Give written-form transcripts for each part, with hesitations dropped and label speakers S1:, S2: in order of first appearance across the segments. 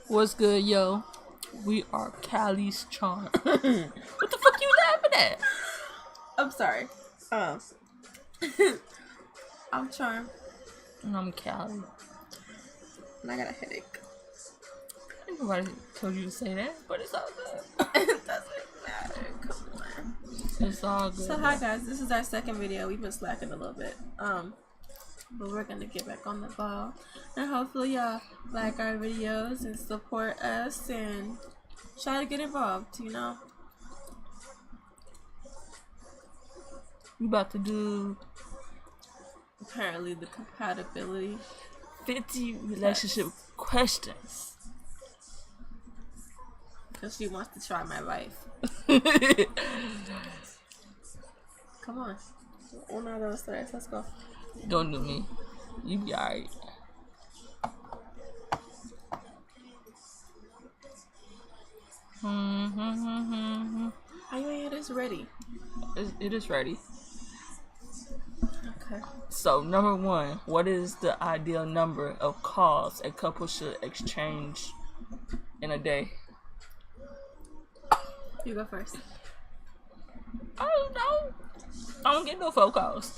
S1: What's good, yo? We are Cali'sCharm. What the fuck you laughing at?
S2: I'm sorry. I'm Charm,
S1: And I'm Cali.
S2: and I got a headache.
S1: Nobody told you to say that, but it's all good.
S2: It doesn't matter. Come on.
S1: It's all good.
S2: So hi guys, this is our second video. We've been slacking a little bit. But we're gonna get back on the ball, and hopefully y'all like our videos and support us and try to get involved. You know.
S1: We about to do
S2: Apparently the compatibility
S1: 50 relationship questions.
S2: because she wants to try my life. Come on. Uno, dos, tres. Let's go.
S1: Don't do me. You be alright.
S2: Are you ain't this ready?
S1: It is ready.
S2: Okay.
S1: So, number one, what is the ideal number of calls a couple should exchange in a day?
S2: You go first.
S1: I don't know. I don't get no phone calls.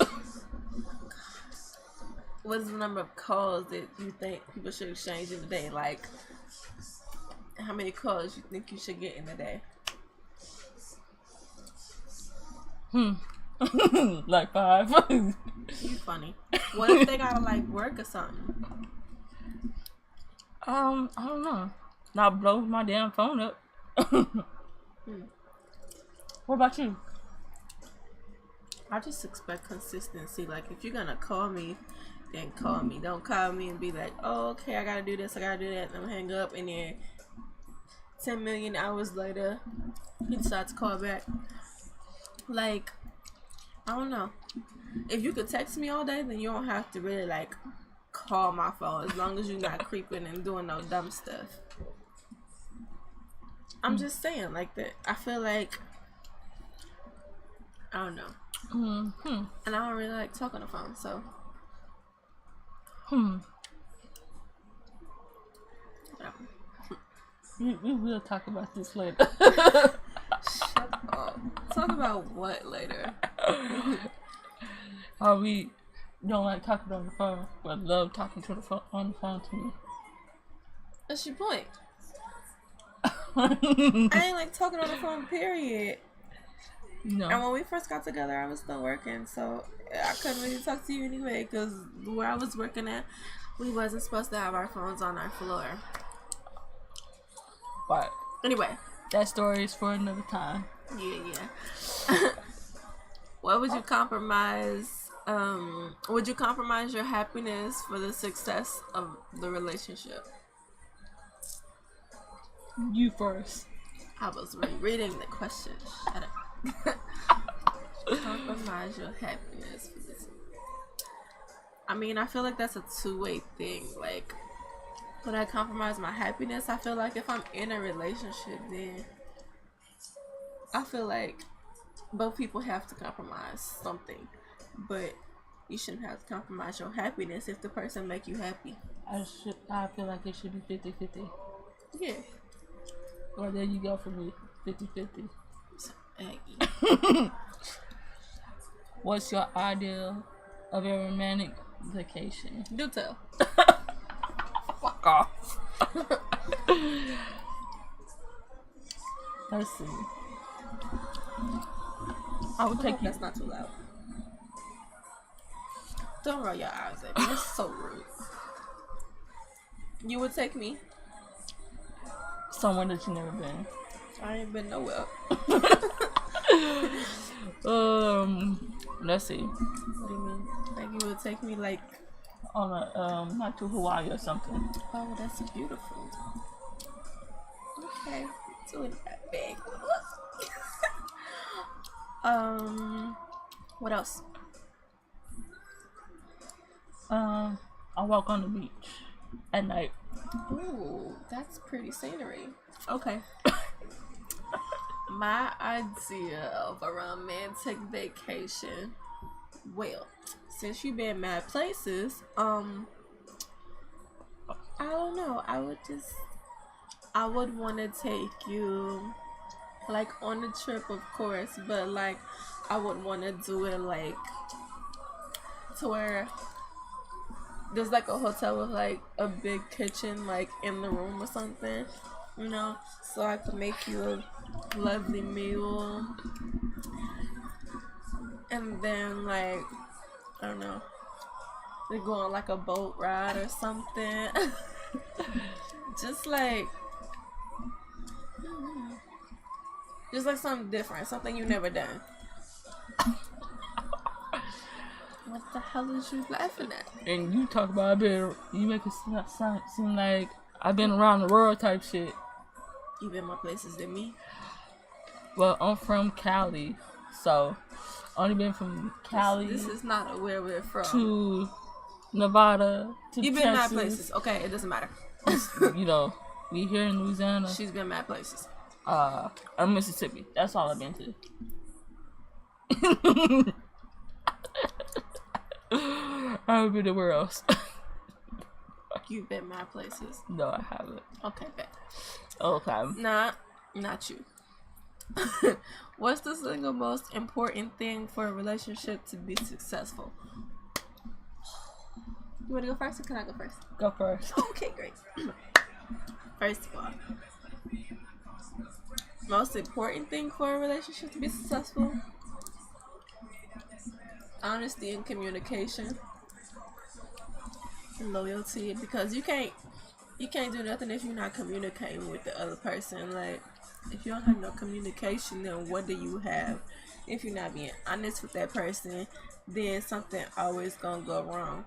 S2: What is the number of calls that you think people should exchange in a day? Like, how many calls you think you should get in a day?
S1: Like 5.
S2: You funny. What if they gotta like work or something?
S1: I don't know. Not blow my damn phone up. What about you?
S2: I just expect consistency. Like, if you're gonna call me, then call me. Don't call me and be like, oh, okay, I gotta do this, I gotta do that, and I'm hang up, and then 10 million hours later, he decides to call back. Like, I don't know. If you could text me all day, then you don't have to really like call my phone, as long as you're not creeping and doing no dumb stuff. I'm just saying, like, that. I feel like, I don't know. And I don't really like talking on the phone, so.
S1: We will talk about this later.
S2: Shut up. Talk about what later?
S1: How we don't like talking on the phone, but love talking to the phone on the phone to me.
S2: What's your point? I ain't like talking on the phone, period.
S1: No.
S2: And when we first got together, I was still working, so I couldn't really talk to you anyway, because where I was working at, we wasn't supposed to have our phones on our floor.
S1: But
S2: Anyway.
S1: that story is for another time.
S2: Yeah. What would you compromise? Would you compromise your happiness for the success of the relationship?
S1: You first.
S2: I was reading the question. Shut up. Compromise your happiness for this. I mean, I feel like that's a two-way thing. Like, would I compromise my happiness? I feel like if I'm in a relationship, then I feel like both people have to compromise something, but you shouldn't have to compromise your happiness if the person make you happy.
S1: I feel like it should be 50-50.
S2: Yeah.
S1: Or there you go for me, 50-50. What's your ideal of a romantic vacation?
S2: Do tell.
S1: Fuck off. Let's see. I would take you.
S2: That's not too loud. Don't roll your eyes at me. That's so rude. You would take me?
S1: Somewhere that you never been.
S2: I ain't been nowhere.
S1: Let's see.
S2: What do you mean? Like, you would take me like
S1: On a not to Hawaii or something.
S2: Oh, that's beautiful. Okay, doing that big. What else?
S1: I walk on the beach at night.
S2: Ooh, that's pretty scenery. Okay. My idea of a romantic vacation. Well, since you've been mad places, I don't know. I would just I would want to take you like on a trip, of course, but like I would want to do it like to where there's like a hotel with like a big kitchen like in the room or something, you know, so I could make you a lovely meal, and then like I don't know, we go on like a boat ride or something. just like just like something different, something you never done. What the hell is you laughing at?
S1: And you talk about you make it seem like I've been around the world type shit.
S2: You been more places than me.
S1: Well, I'm from Cali, so only been from Cali.
S2: This is not where we're from.
S1: To Nevada. To
S2: You've been
S1: Texas.
S2: mad places. Okay, it doesn't matter.
S1: You know, we here in Louisiana.
S2: She's been mad places.
S1: I'm Mississippi. That's all I've been to. I haven't been anywhere else.
S2: You've been mad places.
S1: No, I haven't.
S2: Okay, bet.
S1: Okay.
S2: Nah, not you. What's the single most important thing for a relationship to be successful? You want to go first or can I go first?
S1: Go first.
S2: Okay, great. First of all, most important thing for a relationship to be successful: honesty and communication, and loyalty. Because you can't do nothing if you're not communicating with the other person. Like, if you don't have no communication, then what do you have? If you're not being honest with that person, then something always gonna go wrong.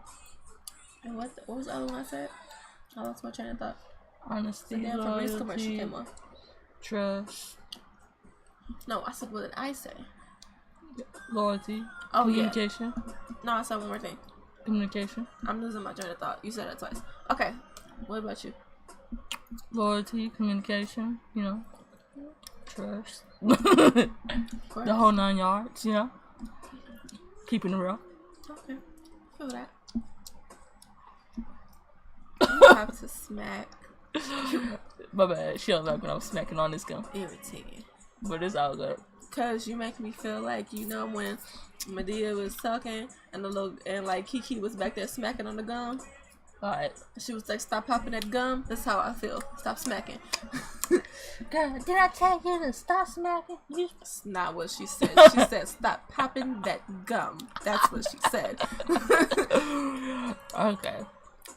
S2: And what was the other one I said? I lost my train of thought.
S1: Honesty,
S2: The damn Febreze commercial
S1: loyalty,
S2: came on.
S1: trust,
S2: No, I said, what did I say?
S1: loyalty,
S2: Oh,
S1: communication,
S2: yeah. No, I said one more thing.
S1: communication,
S2: I'm losing my train of thought. You said that twice. Okay. What about you?
S1: loyalty, communication, you know, trust.
S2: Of course.
S1: The whole 9 yards, you know. Keeping it real.
S2: Okay. Feel that. You have to smack.
S1: My bad. She don't like when I'm smacking on this gum.
S2: Irritating.
S1: But it's all good.
S2: Cause you make me feel like, you know, when Medea was talking and like Kiki was back there smacking on the gum.
S1: Alright.
S2: She was like, stop popping that gum. That's how I feel. Stop smacking.
S1: Girl, did I tell you to stop smacking?
S2: That's not what she said. She said, stop popping that gum. That's what she said.
S1: Okay.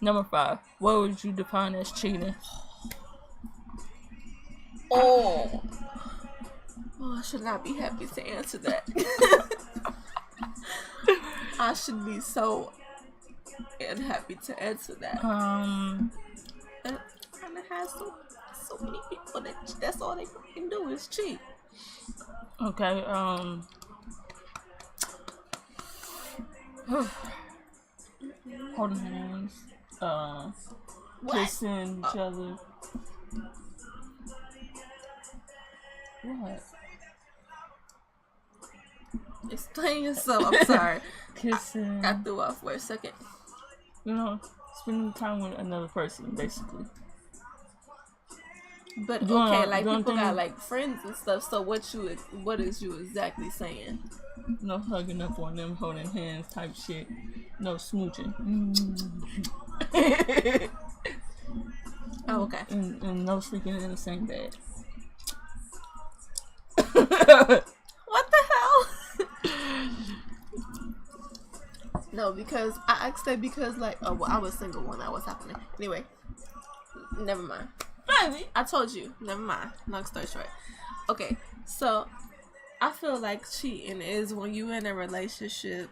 S1: Number 5. What would you define as cheating?
S2: Oh, I should not be happy to answer that. I should be so unhappy to answer that. And it has so many people that's all they can do is cheat.
S1: Okay, holding hands, kissing each other. What?
S2: Explain yourself. I'm sorry.
S1: Kissing.
S2: I threw off for a second.
S1: You know, spending time with another person, basically.
S2: But okay, like people got like friends and stuff. So what is you exactly saying?
S1: No hugging up on them, holding hands type shit. No smooching.
S2: Oh, okay.
S1: And no sleeping in the same bed.
S2: What the hell? No, because I asked that because like, oh, well, I was single when that was happening. Anyway, never mind. I told you. Never mind. Long story short. Okay, so I feel like cheating is when you in a relationship.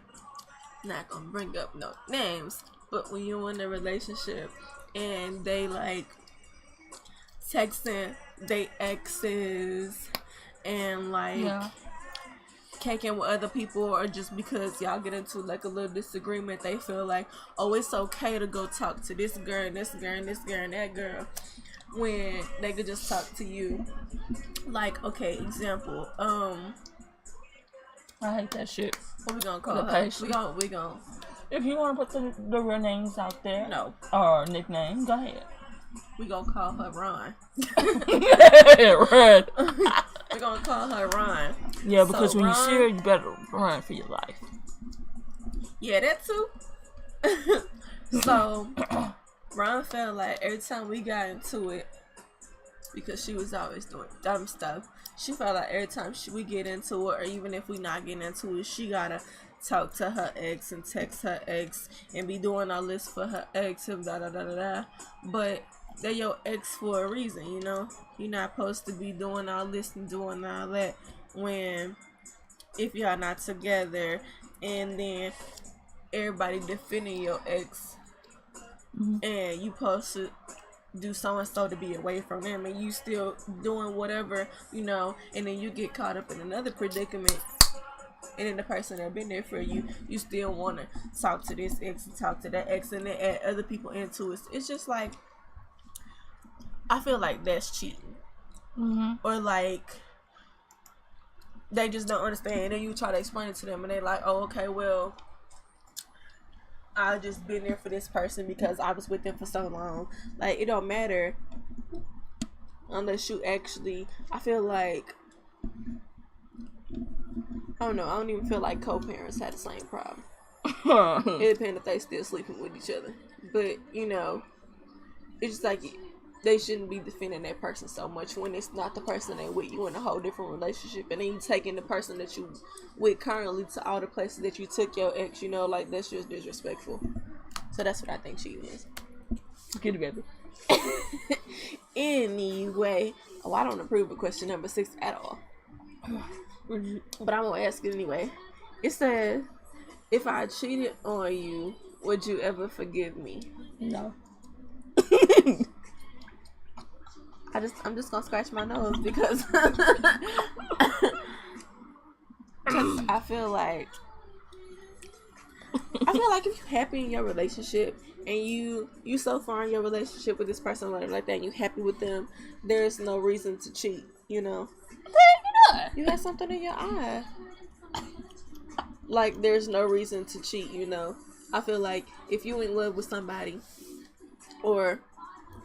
S2: Not gonna bring up no names, but when you're in a relationship and they like texting they exes and like caking with other people, or just because y'all get into like a little disagreement, they feel like, oh, it's okay to go talk to this girl and this girl and this girl and that girl, when they could just talk to you. Like, okay, example,
S1: I hate that shit.
S2: what we gonna call
S1: The
S2: her?
S1: patient.
S2: We gonna
S1: If you want to put the real names out there,
S2: no.
S1: or nickname, go ahead.
S2: We gonna call her Ron.
S1: Run.
S2: We're gonna call her Ron.
S1: Yeah, because
S2: So
S1: when
S2: Ron,
S1: you see her, you better run for your life.
S2: Yeah, that too. So Ron felt like every time we got into it, because she was always doing dumb stuff, she felt like every time we get into it, or even if we not getting into it, she gotta talk to her ex and text her ex and be doing all this for her ex and da da da da da. But they're your ex for a reason, you know. You're not supposed to be doing all this and doing all that when if y'all not together, and then everybody defending your ex, and you supposed to do so and so to be away from them, and you still doing whatever, you know, and then you get caught up in another predicament, and then the person that been there for you, you still want to talk to this ex and talk to that ex, and then add other people into it. It's just like, I feel like that's cheating. Or like they just don't understand, and then you try to explain it to them and they like, oh, okay, well, I just been there for this person because I was with them for so long. Like, it don't matter unless you actually, I feel like, I don't know, I don't even feel like co-parents had the same problem. It depends if they still sleeping with each other, but you know, it's just like they shouldn't be defending that person so much when it's not the person they with. You in a whole different relationship, and then you taking the person that you with currently to all the places that you took your ex, you know, like, that's just disrespectful. So that's what I think cheating is.
S1: Get it, baby.
S2: Anyway, I don't approve of question number 6 at all, but I'm gonna ask it anyway. It says, if I cheated on you, would you ever forgive me?
S1: No.
S2: I'm just gonna scratch my nose because I feel like if you're happy in your relationship and you so far in your relationship with this person, whatever like that, and you happy with them, there's no reason to cheat, you know. You had something in your eye. Like, there's no reason to cheat, you know. I feel like if you in love with somebody, or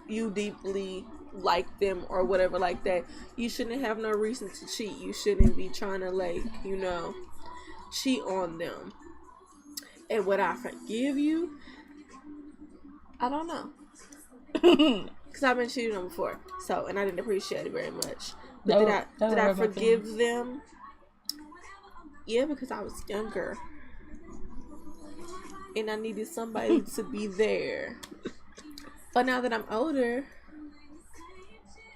S2: you deeply like them or whatever like that, you shouldn't have no reason to cheat. You shouldn't be trying to, like, you know, cheat on them. And would I forgive you? I don't know. Because I've been cheated on before, so, and I didn't appreciate it very much. But did I forgive them? Yeah, because I was younger and I needed somebody to be there. But now that I'm older,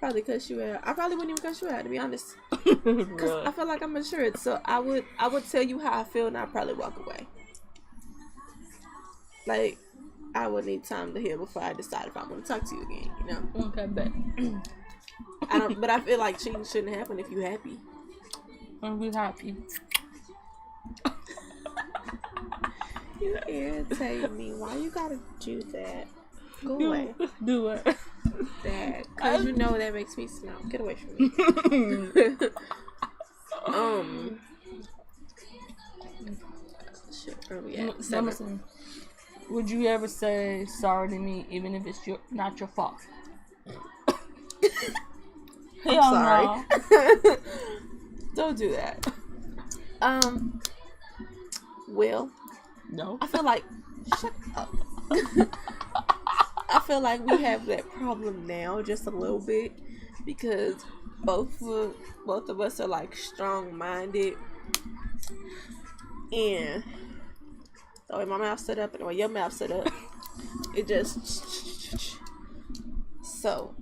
S2: probably cuss you out. I probably wouldn't even cuss you out, to be honest. Because I feel like I'm matured. So I would tell you how I feel, and I'd probably walk away. Like, I would need time to heal before I decide if I want to talk to you again, you know?
S1: Okay, bet.
S2: But I feel like cheating shouldn't happen if you're happy.
S1: I'm be happy.
S2: You irritate me. Why you gotta do that? Go away.
S1: Do it.
S2: That, because you know that makes me smell. Get away from me. Shit, where we at? 7.
S1: Would you ever say sorry to me even if it's not your fault?
S2: I'm sorry. No. Don't do that. Well,
S1: no.
S2: I feel like, shut up. I feel like we have that problem now just a little bit because both of us are like strong-minded, and the way my mouth set up and the way your mouth set up, it just so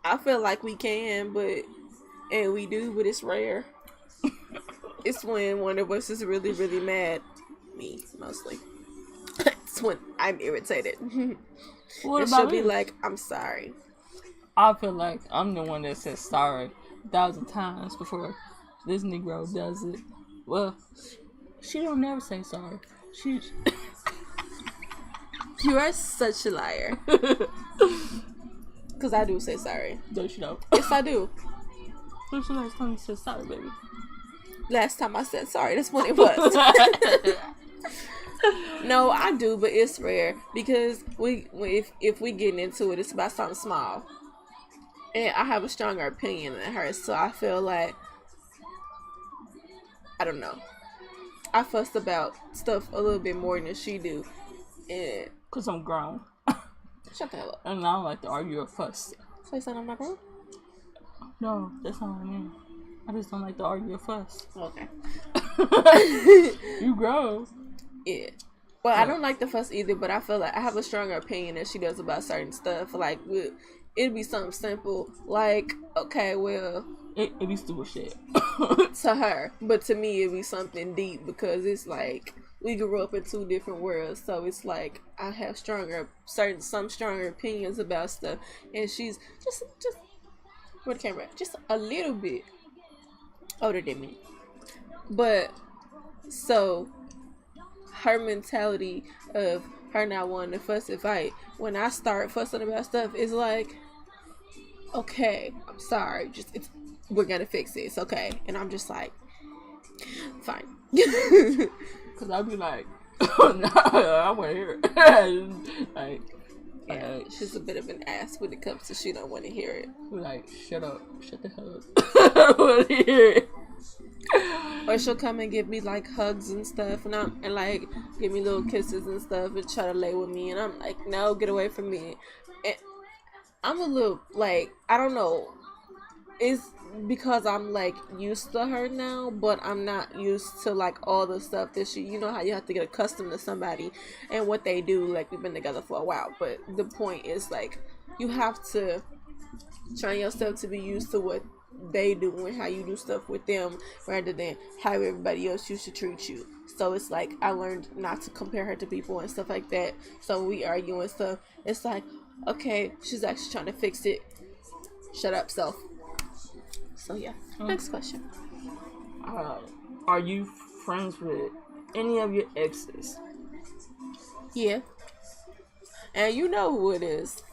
S2: I feel like we can, and we do, but it's rare. It's when one of us is really, really mad. Me, mostly. It's when I'm irritated.
S1: What
S2: and
S1: about
S2: she'll be
S1: me?
S2: like, I'm sorry.
S1: I feel like I'm the one that says sorry 1,000 times before this Negro does it. Well, she don't never say sorry.
S2: You are such a liar. Because I do say sorry.
S1: Don't you know?
S2: Yes, I do.
S1: When's the last time you said sorry, baby?
S2: Last time I said sorry, that's when it was. No, I do, but it's rare because if we get into it, it's about something small, and I have a stronger opinion than her, so I feel like I don't know. I fuss about stuff a little bit more than she do, and
S1: Cause I'm grown.
S2: shut the hell up.
S1: And I don't like to argue or fuss.
S2: So you said I'm not grown?
S1: No, that's not what I mean. I just don't like to argue or fuss.
S2: Okay.
S1: You grown.
S2: Yeah. Well, I don't like the fuss either, but I feel like I have a stronger opinion than she does about certain stuff. Like, it'd be something simple, like, okay, well,
S1: It be stupid shit.
S2: to her, but to me, it'd be something deep because it's like we grew up in two different worlds, so it's like I have some stronger opinions about stuff, and she's just where the camera at? Just a little bit older than me, but so her mentality of her not wanting to fuss and fight, when I start fussing about stuff, is like, okay, I'm sorry, we're gonna fix it, it's okay. And I'm just like, fine.
S1: Cause I'd be like, no, I want to hear it. Like,
S2: Yeah, she's a bit of an ass when it comes to she don't want to hear it.
S1: Like, shut up, shut the hell up. I don't want to hear it.
S2: Or she'll come and give me like hugs and stuff, and like give me little kisses and stuff, and try to lay with me, and I'm like, no, get away from me. And I'm a little like, I don't know, it's because I'm like used to her now, but I'm not used to like all the stuff that she, you know how you have to get accustomed to somebody and what they do. Like, we've been together for a while, but the point is like you have to train yourself to be used to what they do and how you do stuff with them rather than how everybody else used to treat you. So it's like I learned not to compare her to people and stuff like that. So when we argue and stuff, it's like, okay, she's actually trying to fix it. Shut up, self. So yeah, next question.
S1: Are you friends with any of your exes?
S2: Yeah. And you know who it is.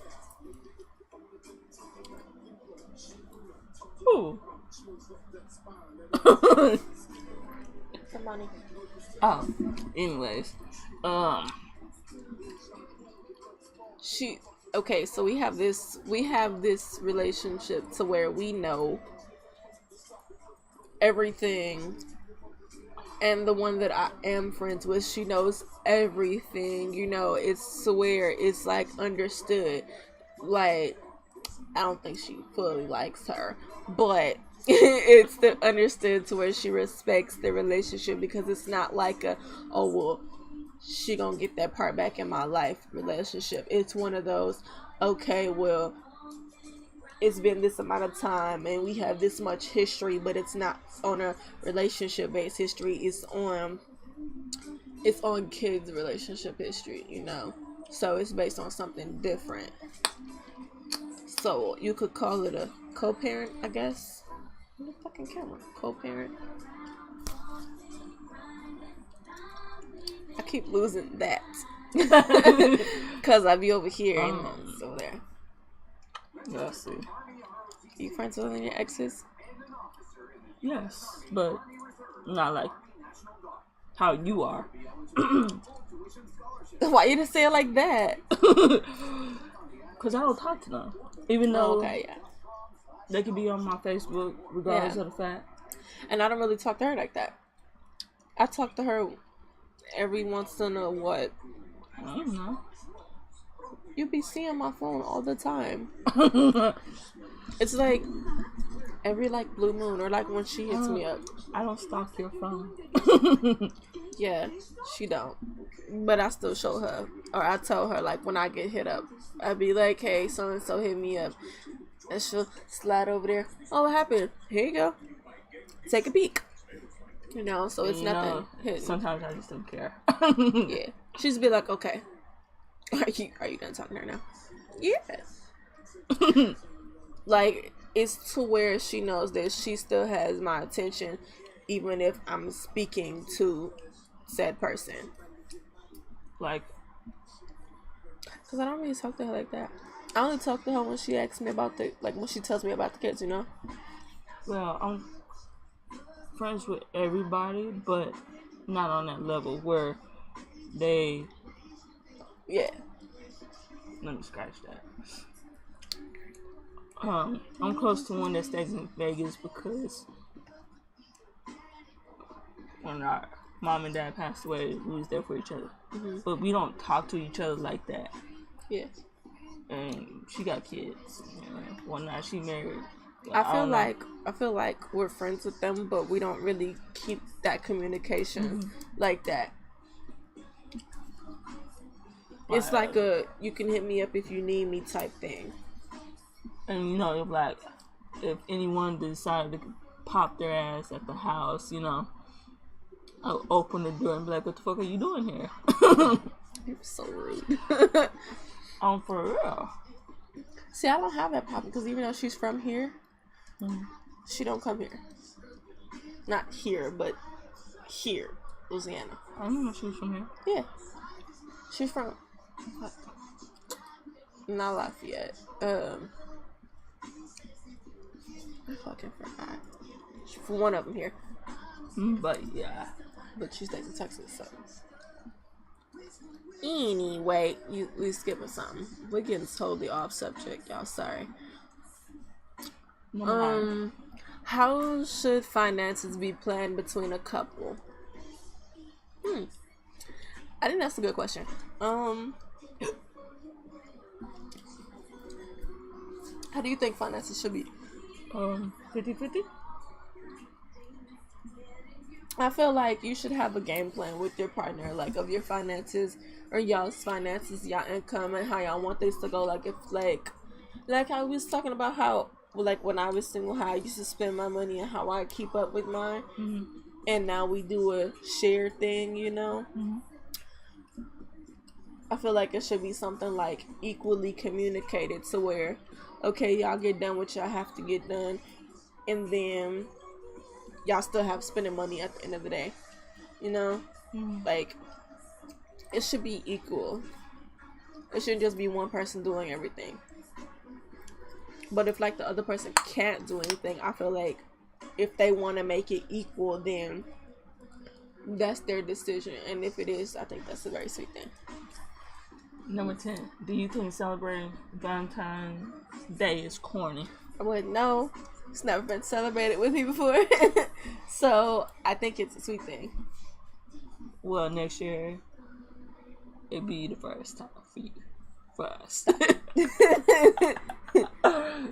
S1: Who?
S2: The money.
S1: Oh, anyways,
S2: okay, so we have this relationship to where we know everything, and the one that I am friends with, she knows everything, you know. It's to where it's like understood. Like, I don't think she fully likes her, but it's the understood to where she respects the relationship, because it's not like oh well, she gonna get that part back in my life relationship. It's one of those, okay, well, it's been this amount of time and we have this much history, but it's not on a relationship based history. It's on kids' relationship history, you know. So it's based on something different. So you could call it a co-parent, I guess. What the fucking camera? Co-parent. I keep losing that because I be over here and it's over there.
S1: Let's see.
S2: You friends with any of your exes?
S1: Yes, but not like how you are.
S2: Why you didn't say it like that?
S1: Cause I don't talk to them, even though
S2: okay, yeah,
S1: they could be on my Facebook regardless of the fact.
S2: And I don't really talk to her like that. I talk to her every once in a what?
S1: I don't know.
S2: You be seeing my phone all the time. It's like every like blue moon, or like when she hits me up.
S1: I don't stalk your phone.
S2: Yeah, she don't. But I still show her, or I tell her like when I get hit up, I'd be like, hey, so and so hit me up, and she'll slide over there. Oh, what happened? Here you go. Take a peek. You know, so it's nothing hidden.
S1: Sometimes I just don't care.
S2: Yeah, she's be like, okay, are you done talking to her now? Yeah. Like, it's to where she knows that she still has my attention, even if I'm speaking to said person.
S1: Like,
S2: because I don't really talk to her like that. I only talk to her when she asks me about when she tells me about the kids, you know?
S1: Well, I'm friends with everybody, but not on that level where they
S2: Yeah.
S1: let me scratch that. I'm close to one that stays in Vegas because when our mom and dad passed away, we was there for each other.
S2: Mm-hmm.
S1: But we don't talk to each other like that.
S2: Yeah.
S1: And she got kids. Well, now she married.
S2: I feel like we're friends with them, but we don't really keep that communication like that. It's like a you can hit me up if you need me type thing.
S1: And if anyone decided to pop their ass at the house, I'll open the door and be like, "What the fuck are you doing here?"
S2: You're so rude.
S1: For real.
S2: See, I don't have that problem because even though she's from here, she don't come here. Not here, but here, Louisiana.
S1: I didn't know she was from here.
S2: Yeah, she's from not Lafayette. I fucking forgot. She's from one of them here.
S1: But yeah,
S2: but she stays in Texas, so. Anyway, we skipping something. We're getting totally off subject, y'all. Sorry. How should finances be planned between a couple? I think that's a good question. How do you think finances should be?
S1: 50-50?
S2: I feel like you should have a game plan with your partner, like of your finances or y'all's finances, y'all income, and how y'all want this to go. Like if like I was talking about how like when I was single, how I used to spend my money and how I keep up with mine, and now we do a shared thing, I feel like it should be something like equally communicated to where, okay, y'all get done what y'all have to get done, and then y'all still have spending money at the end of the day, like it should be equal. It shouldn't just be one person doing everything. But if like the other person can't do anything, I feel like if they want to make it equal, then that's their decision. And if it is, I think that's a very sweet thing.
S1: Number 10. Do you think celebrating Valentine's Day is corny?
S2: I wouldn't know. It's never been celebrated with me before. So I think it's a sweet thing.
S1: Well, next year it'd be the first time for you. For us.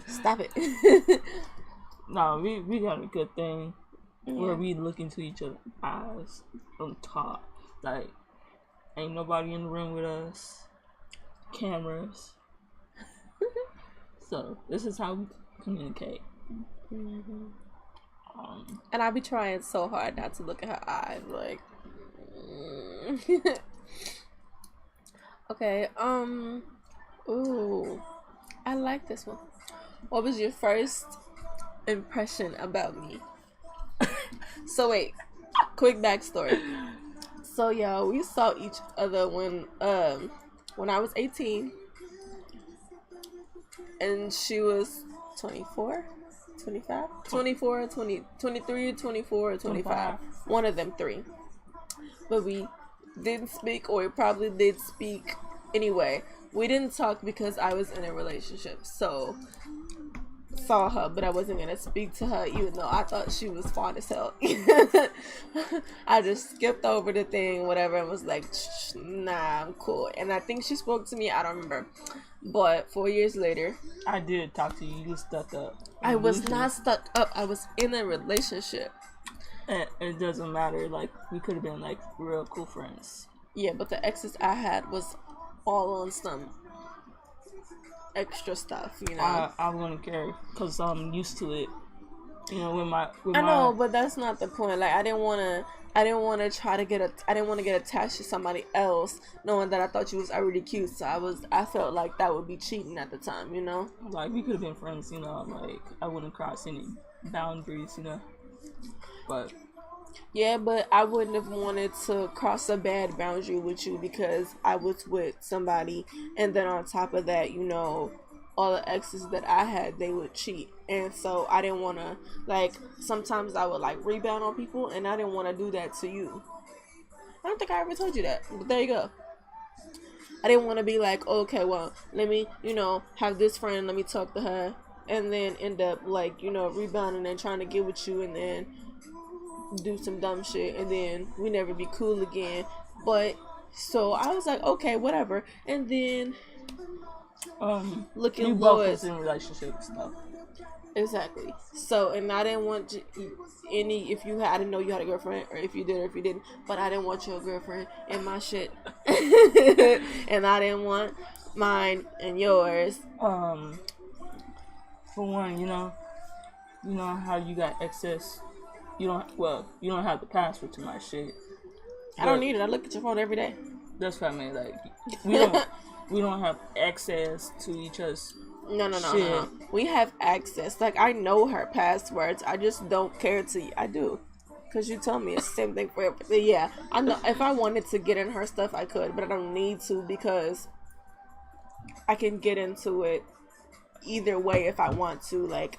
S2: Stop it.
S1: No, we got a good thing where we look into each other's eyes from top. Like, ain't nobody in the room with us. Cameras. So this is how we communicate.
S2: And I be trying so hard not to look at her eyes, like. Okay. Ooh, I like this one. What was your first impression about me? So wait, quick backstory. So yeah, we saw each other when I was 18 and she was 24, 25, 24, 20, 23, 24, or 25. One of them three. But we didn't speak, or we probably did speak anyway. We didn't talk because I was in a relationship. So saw her, but I wasn't gonna speak to her even though I thought she was fine as hell. I just skipped over the thing, whatever, and was like, nah, I'm cool. And I think she spoke to me, I don't remember. But 4 years later,
S1: I did talk to you. You stuck up.
S2: I was not stuck up. I was in a relationship.
S1: And it doesn't matter. Like, we could have been like real cool friends.
S2: Yeah, but the exes I had was all on some extra stuff,
S1: I wouldn't care because I'm used to it. With
S2: I know, but that's not the point. Like, I didn't want to get attached to somebody else, knowing that I thought you was already cute. So I felt like that would be cheating at the time,
S1: Like, we could have been friends, like, I wouldn't cross any boundaries, But
S2: yeah, but I wouldn't have wanted to cross a bad boundary with you because I was with somebody, and then on top of that, all the exes that I had, they would cheat. And so I didn't want to, like, sometimes I would like rebound on people, and I didn't want to do that to you. I don't think I ever told you that, but there you go. I didn't want to be like, okay, well, let me, have this friend, let me talk to her, and then end up, like, rebounding and trying to get with you, and then do some dumb shit, and then we never be cool again. But, so I was like, okay, whatever. And then, looking
S1: you both was in relationship stuff.
S2: Exactly. So, and I didn't want I didn't know you had a girlfriend, or if you did or if you didn't, but I didn't want your girlfriend in my shit. And I didn't want mine and yours.
S1: For one, you know how you got access. You don't have the password to my shit.
S2: I don't need it. I look at your phone every day.
S1: That's what I mean. Like, we don't have access to each other's.
S2: No. We have access. Like, I know her passwords. I just don't care to. I do, because you told me it's the same thing for everything. Yeah, I know. If I wanted to get in her stuff, I could, but I don't need to, because I can get into it either way if I want to. Like,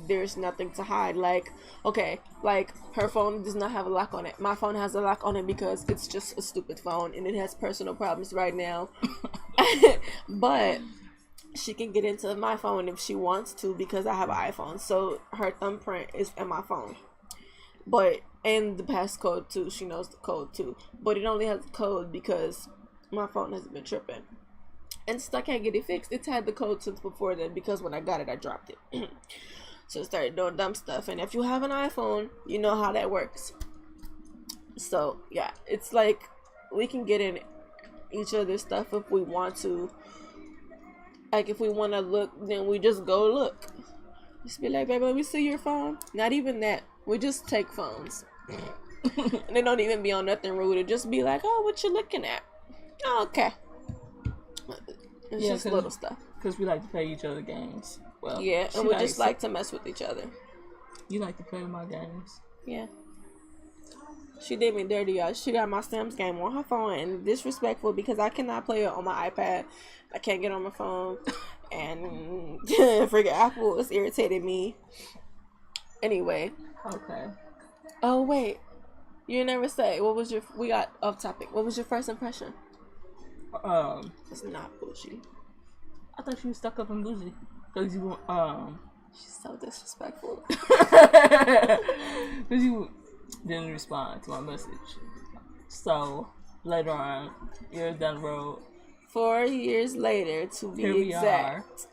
S2: there's nothing to hide. Like, okay, like, her phone does not have a lock on it. My phone has a lock on it because it's just a stupid phone and it has personal problems right now. But she can get into my phone if she wants to, because I have an iPhone. So her thumbprint is in my phone. And the passcode too. She knows the code too. But it only has the code because my phone hasn't been tripping. And still can't get it fixed. It's had the code since before then, because when I got it, I dropped it. So it started doing dumb stuff. And if you have an iPhone, you know how that works. So, yeah. It's like, we can get in each other's stuff if we want to. Like, if we want to look, then we just go look. Just be like, baby, let me see your phone. Not even that. We just take phones. And they don't even be on nothing rude. It just be like, oh, what you looking at? Oh, okay. It's just little stuff.
S1: Because we like to play each other games. Well,
S2: yeah, and we just like to mess with each other.
S1: You like to play my games?
S2: Yeah. She did me dirty, y'all. She got my Sims game on her phone, and disrespectful, because I cannot play it on my iPad. I can't get on my phone. And freaking Apple is irritating me. Anyway.
S1: Okay.
S2: Oh, wait. You never say. We got off topic. What was your first impression? It's not bougie.
S1: I thought she was stuck up in bougie. Because you
S2: She's so disrespectful.
S1: Because you didn't respond to my message. So, later on, you're down the road.
S2: 4 years later, to be exact.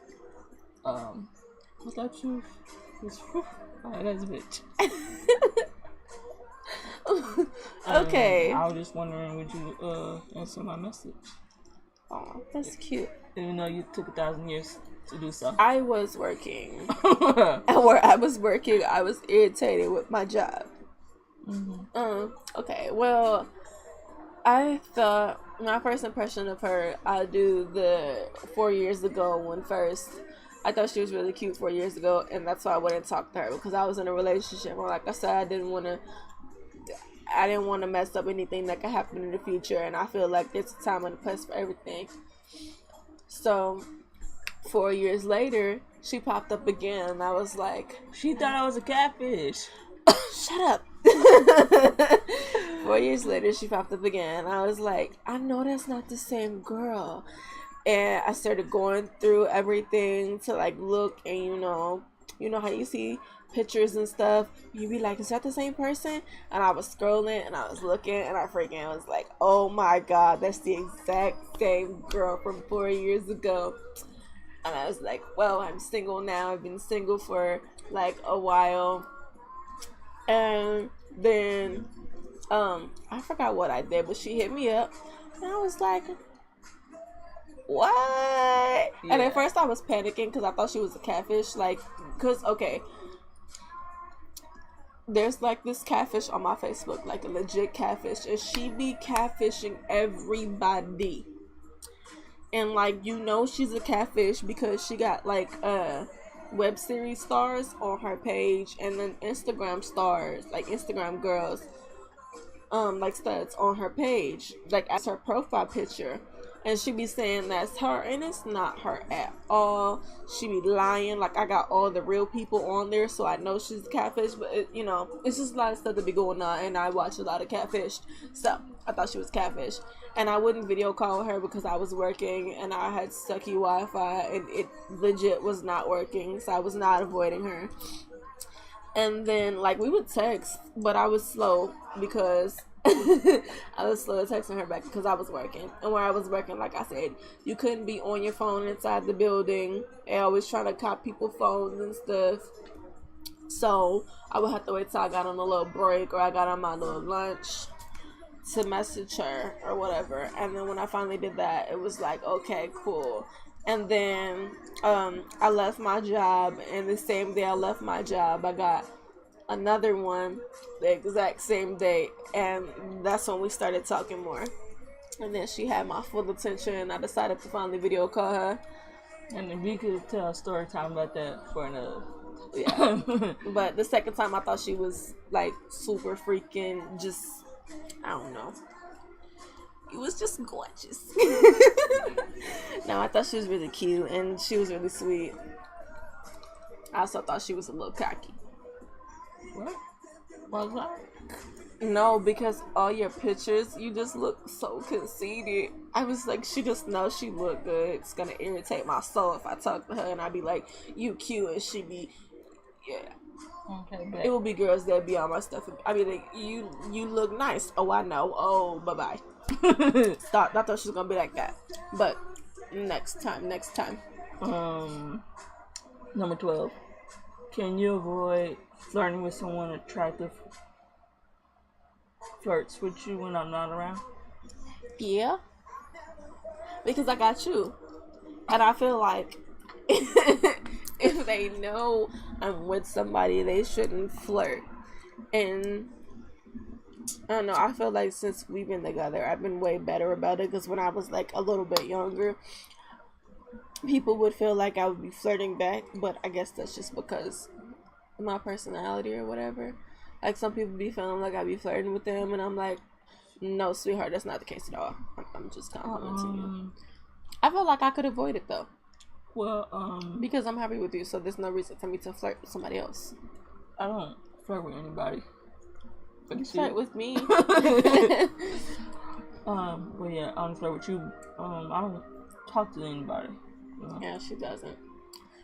S1: I thought you was... Alright, that's a bitch.
S2: Okay.
S1: I was just wondering, would you answer my message?
S2: Oh, that's cute.
S1: Even though you took 1,000 years to do so.
S2: I was working. And where I was working, I was irritated with my job. Mm-hmm. Okay, well, I thought my first impression of her, I'll do the 4 years ago one first. I thought she was really cute 4 years ago, and that's why I wouldn't talk to her, because I was in a relationship. And like I said, I didn't want to mess up anything that could happen in the future, and I feel like it's a time and a place for everything. So 4 years later, she popped up again, and I was like,
S1: she thought I was a catfish.
S2: Shut up. 4 years later, she popped up again, and I was like, I know that's not the same girl. And I started going through everything to like look, and you know how you see pictures and stuff, you be like, is that the same person? And I was scrolling and I was looking, and I freaking was like, oh my god, that's the exact same girl from 4 years ago. And I was like, well, I'm single now. I've been single for like a while. And then I forgot what I did, but she hit me up, and I was like, what? Yeah. And at first I was panicking because I thought she was a catfish. Like, because, okay, there's like this catfish on my Facebook, like a legit catfish, and she be catfishing everybody. And like, she's a catfish because she got like web series stars on her page, and then Instagram stars, like Instagram girls, like studs on her page, like as her profile picture. and she be saying that's her, and it's not her at all. She be lying. Like, I got all the real people on there, so I know she's catfish, but it's just a lot of stuff that be going on, and I watch a lot of catfish, so I thought she was catfish. And I wouldn't video call her because I was working and I had sucky Wi-Fi and it legit was not working, so I was not avoiding her. And then, like, we would text, but I was slow because I was slow texting her back because I was working. And where I was working, like I said, you couldn't be on your phone inside the building. They always trying to cop people's phones and stuff. So I would have to wait till I got on a little break or I got on my little lunch to message her or whatever. And then when I finally did that, it was like, okay, cool. And then I left my job, and the same day I left my job, I got another one the exact same day, and that's when we started talking more. And then she had my full attention. I decided to finally video call her.
S1: And if we could tell a story time about that for another.
S2: Yeah. But the second time I thought she was like super freaking just, I don't know. It was just gorgeous. No, I thought she was really cute and she was really sweet. I also thought she was a little cocky.
S1: What? Was that?
S2: No, because all your pictures, you just look so conceited. I was like, she just knows she look good. It's gonna irritate my soul if I talk to her and I be like, you cute, and she be, yeah.
S1: Okay, but
S2: it will be girls that be on my stuff. I mean, like, you look nice. Oh, I know. Oh, bye-bye. Stop. I thought she was gonna be like that. But next time.
S1: Number 12. Can you avoid flirting with someone attractive flirts with you when I'm not around?
S2: Yeah. Because I got you. And I feel like if they know I'm with somebody, they shouldn't flirt. And I don't know, I feel like since we've been together, I've been way better about it. Because when I was like a little bit younger, people would feel like I would be flirting back. But I guess that's just because of my personality or whatever. Like, some people be feeling like I be flirting with them, and I'm like, no, sweetheart, that's not the case at all. I'm just complimenting you. I feel like I could avoid it though.
S1: Well,
S2: because I'm happy with you, so there's no reason for me to flirt with somebody else.
S1: I don't flirt with anybody.
S2: You flirt with me.
S1: Well, yeah, I don't flirt with you. I don't talk to anybody. You know?
S2: Yeah, she doesn't.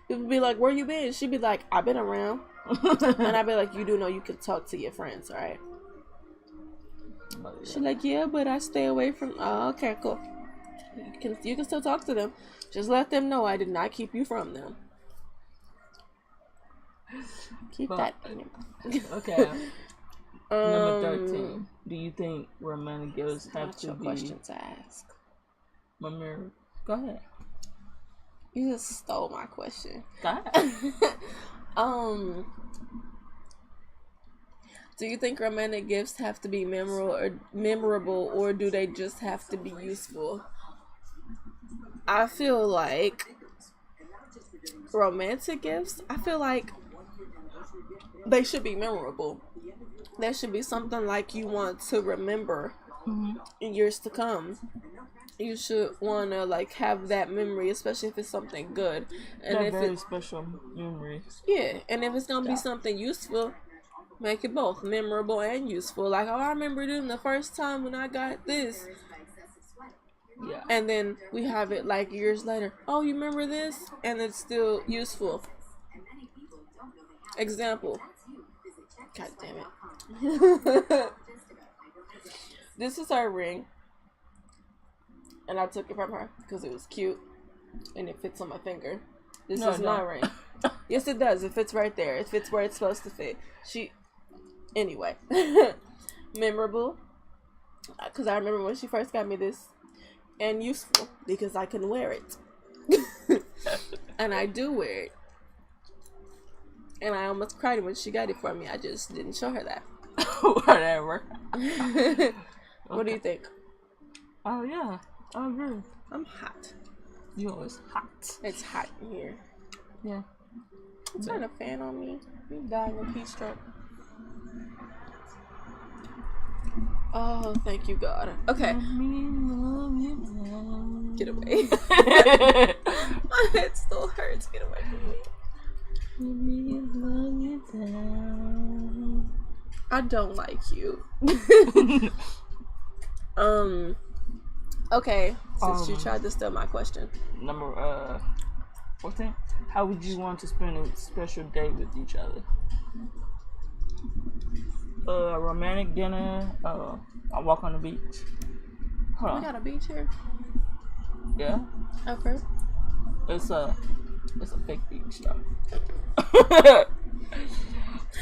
S2: People be like, where you been? She'd be like, I've been around. And I'd be like, you do know you can talk to your friends, right?
S1: Yeah.
S2: She's like, yeah, but I stay away from. Oh, okay, cool. You can still talk to them. Just let them know I did not keep you from them. Keep that in it.
S1: Okay. Number 13. Do you think romantic gifts have to be?
S2: Question to ask.
S1: Go ahead.
S2: You just stole my question.
S1: Go ahead.
S2: Do you think romantic gifts have to be memorable, or do they just have to be useful? I feel like romantic gifts, I feel like they should be memorable. There should be something like you want to remember in years to come. You should want to like have that memory, especially if it's something good. And
S1: that
S2: if
S1: very
S2: it's
S1: special memory.
S2: Yeah, and if it's gonna be something useful, make it both memorable and useful. Like, oh, I remember them the first time when I got this.
S1: Yeah.
S2: And then we have it like years later. Oh, you remember this? And it's still useful. Example. God damn it. This is her ring. And I took it from her because it was cute. And it fits on my finger. This is my ring. Yes, it does. It fits right there. It fits where it's supposed to fit. Anyway. Memorable. Because I remember when she first got me this. And useful. Because I can wear it. And I do wear it. And I almost cried when she got it for me. I just didn't show her that.
S1: Whatever.
S2: What do you think?
S1: Oh, yeah. I agree.
S2: I'm hot.
S1: You always hot.
S2: It's hot in here.
S1: Yeah.
S2: Turn a fan on me. You dying of heat stroke. Oh, thank you, God. Okay. Get away. My head still hurts. Get away from me. I don't like you. Okay, since you tried to steal my question.
S1: Number 14. How would you want to spend a special day with each other? A romantic dinner, a walk on the beach.
S2: We got a beach here.
S1: Yeah.
S2: Okay.
S1: It's a fake beach though.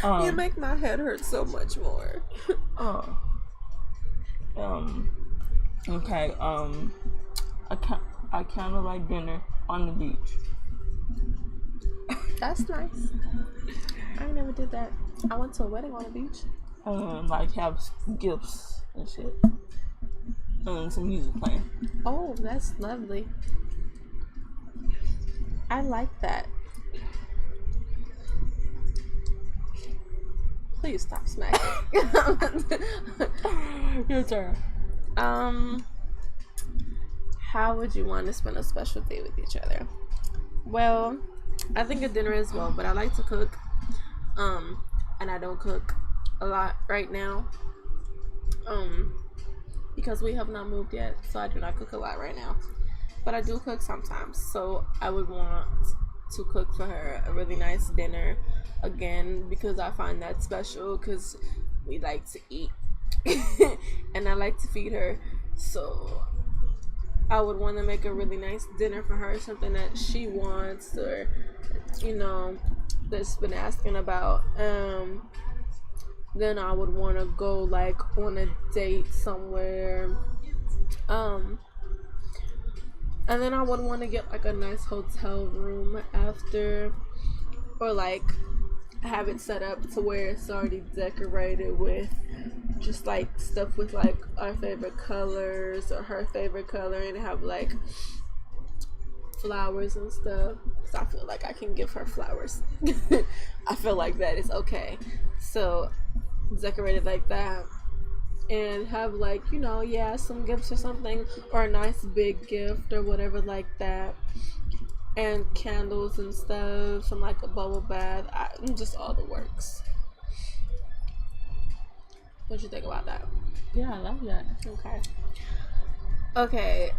S2: You make my head hurt so much more.
S1: Okay. I kind of like dinner on the beach.
S2: That's nice. I never did that. I went to a wedding on the beach.
S1: Like have gifts and shit. And some music playing.
S2: Oh, that's lovely. I like that. Please stop smacking.
S1: Your turn.
S2: How would you want to spend a special day with each other? Well, I think a dinner as well, but I like to cook. And I don't cook a lot right now. Because we have not moved yet, so I do not cook a lot right now. But I do cook sometimes, so I would want to cook for her a really nice dinner again, because I find that special, because we like to eat and I like to feed her, so I would want to make a really nice dinner for her, something that she wants, or that's been asking about. Then I would want to go like on a date somewhere, and then I would want to get like a nice hotel room after, or like have it set up to where it's already decorated with just like stuff with like our favorite colors or her favorite color, and have like flowers and stuff. So I feel like I can give her flowers. I feel like that is okay. So decorate it like that, and have like some gifts or something, or a nice big gift or whatever like that, and candles and stuff, and like a bubble bath, just all the works. What you think about that?
S1: Yeah, I love that.
S2: Okay.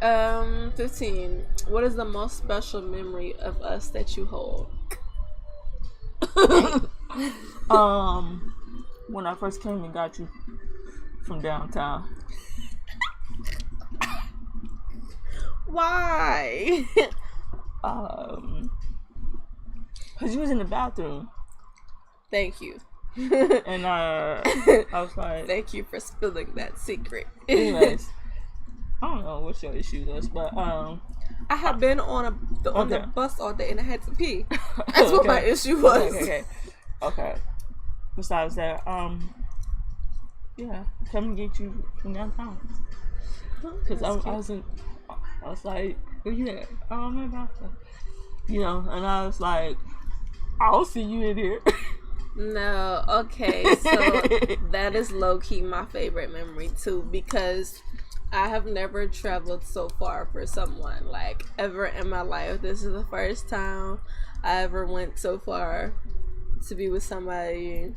S2: 15. What is the most special memory of us that you hold?
S1: When I first came and got you from downtown.
S2: Why?
S1: Cause you was in the bathroom.
S2: Thank you.
S1: And I was like,
S2: thank you for spilling that secret.
S1: Anyways, I don't know what your issue was, but
S2: I had been on the bus all day and I had to pee. That's what my issue was.
S1: Okay. Besides that, yeah, come and get you from downtown. Cause I was like, where you at? Oh, I'm in Boston. And I was like, I'll see you in here.
S2: No, okay, so that is low-key my favorite memory too, because I have never traveled so far for someone, like, ever in my life. This is the first time I ever went so far to be with somebody.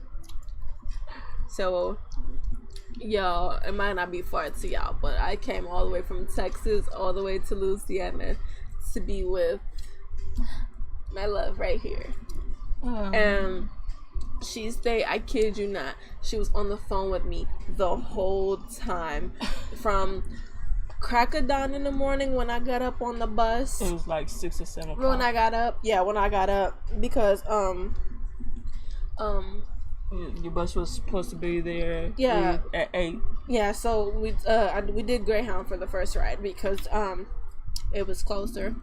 S2: So, y'all, it might not be far to y'all, but I came all the way from Texas all the way to Louisiana to be with my love right here. And she stayed, I kid you not, she was on the phone with me the whole time, from crack of dawn in the morning when I got up on the bus.
S1: It was like 6 or 7 o'clock.
S2: When I got up, because
S1: your bus was supposed to be there at 8.
S2: Yeah, so we did Greyhound for the first ride because it was closer.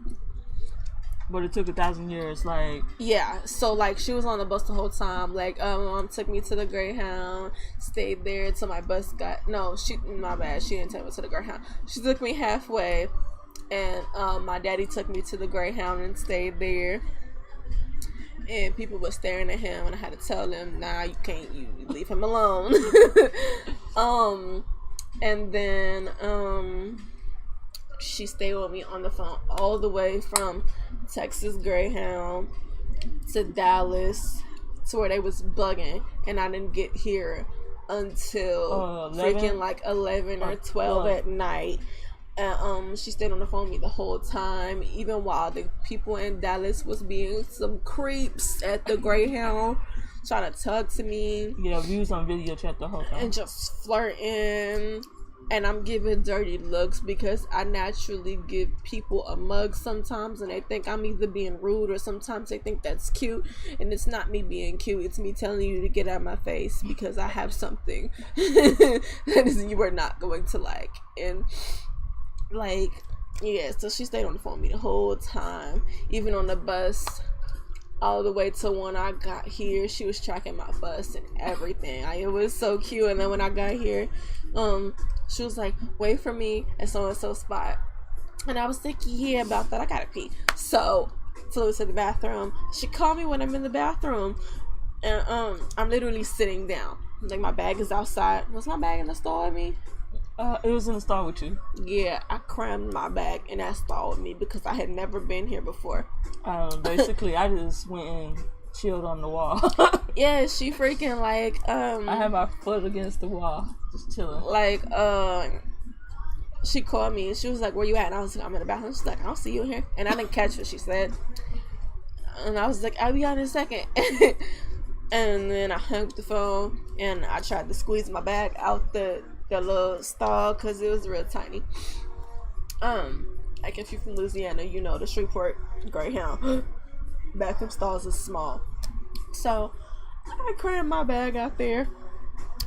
S1: But it took 1,000 years, like...
S2: Yeah, so, like, she was on the bus the whole time. Like, mom took me to the Greyhound, stayed there until my bus got... No, my bad, she didn't take me to the Greyhound. She took me halfway, and my daddy took me to the Greyhound and stayed there. And people were staring at him, and I had to tell them, nah, you can't, you leave him alone. And then, she stayed with me on the phone all the way from Texas Greyhound to Dallas to where they was bugging, and I didn't get here until freaking like 11 or 12 at night. And she stayed on the phone with me the whole time, even while the people in Dallas was being some creeps at the Greyhound trying to talk to me.
S1: Yeah, we was on video chat the whole time
S2: and just flirting. And I'm giving dirty looks because I naturally give people a mug sometimes, and they think I'm either being rude or sometimes they think that's cute, and it's not me being cute, it's me telling you to get out of my face because I have something that you are not going to like. And like, yeah, so she stayed on the phone with me the whole time, even on the bus all the way to when I got here. She was tracking my bus and everything. It was so cute. And then when I got here, she was like, wait for me at so-and-so spot. And I was thinking, yeah, about that. I gotta pee. So we went to the bathroom. She called me when I'm in the bathroom. And I'm literally sitting down. Like, my bag is outside. Was my bag in the stall with me?
S1: It was in the stall with you.
S2: Yeah, I crammed my bag in that stall with me because I had never been here before.
S1: Basically, I just went and chilled on the wall.
S2: Yeah, she freaking like
S1: I had my foot against the wall, just chilling.
S2: Like she called me and she was like, "Where you at?" And I was like, "I'm in the bathroom." She's like, "I don't see you in here," and I didn't catch what she said. And I was like, "I'll be out in a second." And then I hung up the phone and I tried to squeeze my bag out the little stall because it was real tiny. Like, if you're from Louisiana, you know the Shreveport Greyhound bathroom stalls is small. So I crammed my bag out there,